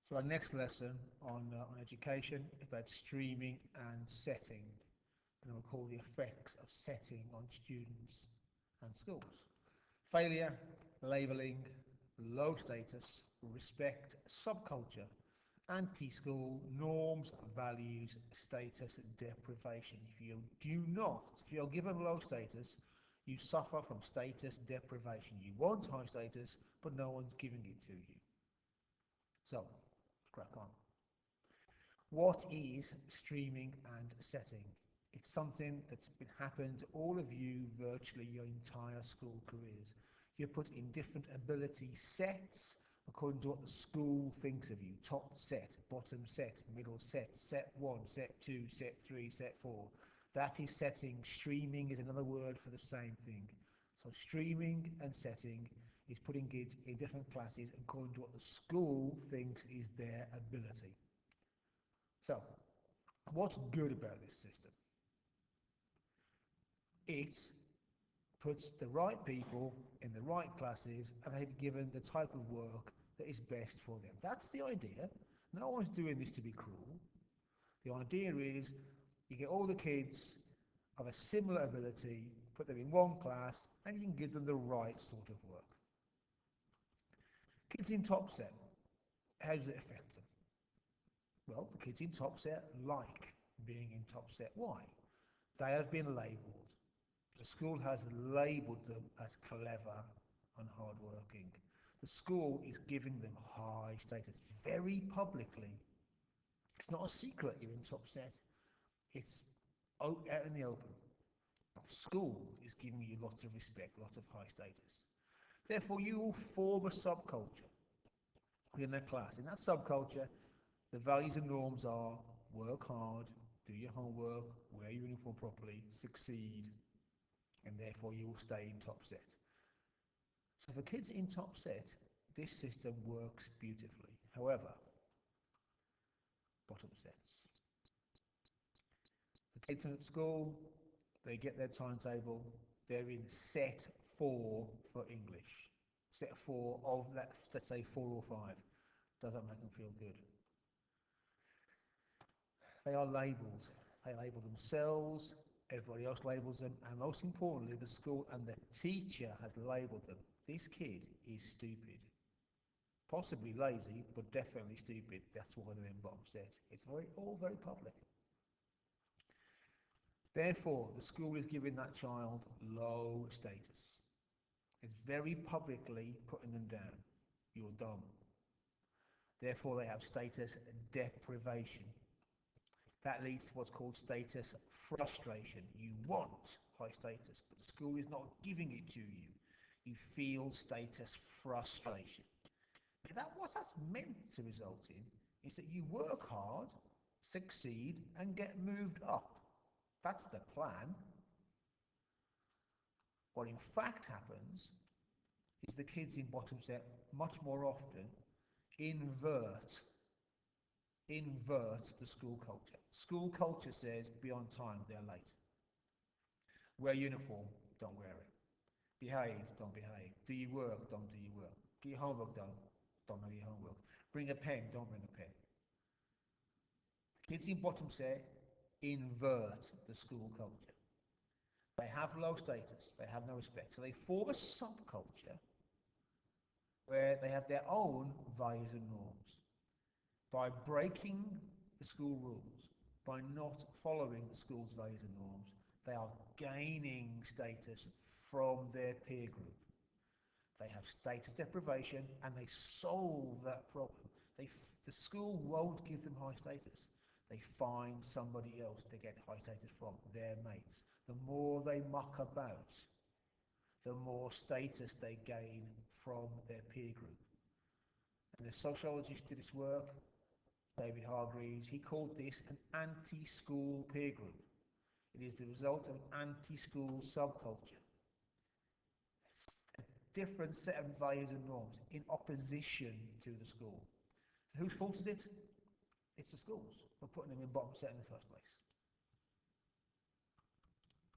So our next lesson on education is about streaming and setting, and we'll call the effects of setting on students and schools. Failure, labelling, low status, respect, subculture, anti-school, norms, values, status deprivation. If you're given low status, you suffer from status deprivation. You want high status, but no one's giving it to you. So, let's crack on. What is streaming and setting? It's something that's been happened to all of you virtually your entire school careers. You're put in different ability sets according to what the school thinks of you. Top set, bottom set, middle set, set 1, set 2, set 3, set 4. That is setting. Streaming is another word for the same thing. So streaming and setting is putting kids in different classes according to what the school thinks is their ability. So, what's good about this system? It puts the right people in the right classes and they're given the type of work that is best for them. That's the idea. No one's doing this to be cruel. The idea is you get all the kids of a similar ability, put them in one class, and you can give them the right sort of work. Kids in top set, how does it affect them? Well, the kids in top set like being in top set. Why? They have been labelled. The school has labelled them as clever and hardworking. The school is giving them high status very publicly. It's not a secret you're in top set. It's out in the open. The school is giving you lots of respect, lots of high status. Therefore, you will form a subculture within that class. In that subculture, the values and norms are work hard, do your homework, wear your uniform properly, succeed, and therefore you will stay in top set. So for kids in top set, this system works beautifully. However, bottom sets. The kids at school, they get their timetable, they're in set 4 for English. Set 4 of, let's say 4 or 5. Doesn't make them feel good. They are labelled. They label themselves, everybody else labels them, and most importantly, the school and the teacher has labelled them. This kid is stupid. Possibly lazy, but definitely stupid. That's why they're in bottom set. It's all very public. Therefore, the school is giving that child low status. It's very publicly putting them down. You're dumb. Therefore, they have status deprivation. That leads to what's called status frustration. You want high status, but the school is not giving it to you. You feel status frustration. Now, what that's meant to result in is that you work hard, succeed, and get moved up. That's the plan. What in fact happens is the kids in bottom set much more often invert the school culture. School culture says be on time, they're late. Wear uniform, don't wear it. Behave, don't behave. Do your work, don't do your work. Get your homework done, don't do your homework. Bring a pen, don't bring a pen. Kids in bottom set invert the school culture. They have low status, they have no respect. So they form a subculture where they have their own values and norms. By breaking the school rules, by not following the school's values and norms, they are gaining status from their peer group. They have status deprivation and they solve that problem. The school won't give them high status. They find somebody else to get high status from, their mates. The more they muck about, the more status they gain from their peer group. And the sociologist did this work, David Hargreaves. He called this an anti-school peer group. It is the result of an anti-school subculture. It's a different set of values and norms in opposition to the school. Whose fault is it? It's the schools for putting them in bottom set in the first place.